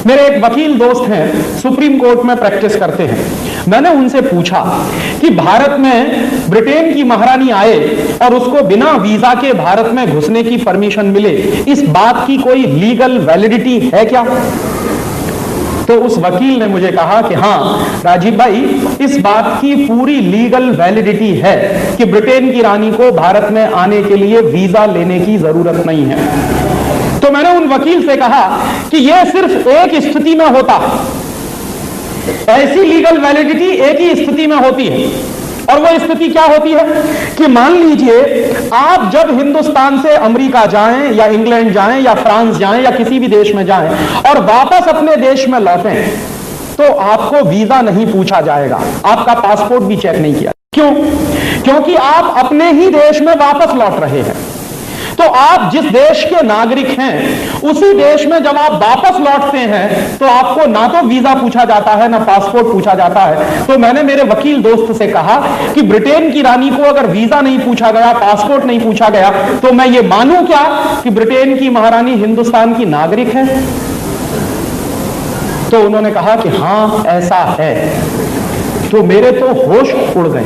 मेरे एक वकील दोस्त हैं, सुप्रीम कोर्ट में प्रैक्टिस करते हैं। मैंने उनसे पूछा कि भारत में ब्रिटेन की महारानी आए और उसको बिना वीजा के भारत में घुसने की परमिशन मिले, इस बात की कोई लीगल वैलिडिटी है क्या? तो उस वकील ने मुझे कहा कि हाँ राजीव भाई, इस बात की पूरी लीगल वैलिडिटी है कि ब्रिटेन की रानी को भारत में आने के लिए वीजा लेने की जरूरत नहीं है। तो मैंने उन वकील से कहा कि यह सिर्फ एक स्थिति में होता है, ऐसी लीगल वैलिडिटी एक ही स्थिति में होती है, और वो स्थिति क्या होती है कि मान लीजिए आप जब हिंदुस्तान से अमेरिका जाएं या इंग्लैंड जाएं या फ्रांस जाएं या किसी भी देश में जाएं और वापस अपने देश में लौटें, तो आपको वीजा नहीं पूछा जाएगा, आपका पासपोर्ट भी चेक नहीं किया। क्यों? क्योंकि आप अपने ही देश में वापस लौट रहे हैं। तो आप जिस देश के नागरिक हैं, उसी देश में जब आप वापस लौटते हैं तो आपको ना तो वीजा पूछा जाता है ना पासपोर्ट पूछा जाता है। तो मैंने मेरे वकील दोस्त से कहा कि ब्रिटेन की रानी को अगर वीजा नहीं पूछा गया, पासपोर्ट नहीं पूछा गया, तो मैं ये मानूं क्या कि ब्रिटेन की महारानी हिंदुस्तान की नागरिक है? तो उन्होंने कहा कि हां ऐसा है। तो मेरे तो होश उड़ गए।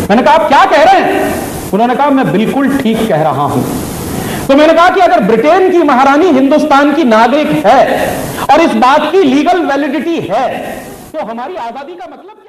मैंने कहा आप क्या कह रहे हैं? उन्होंने कहा मैं बिल्कुल ठीक कह रहा हूं। तो मैंने कहा कि अगर ब्रिटेन की महारानी हिंदुस्तान की नागरिक है और इस बात की लीगल वैलिडिटी है, तो हमारी आजादी का मतलब क्या?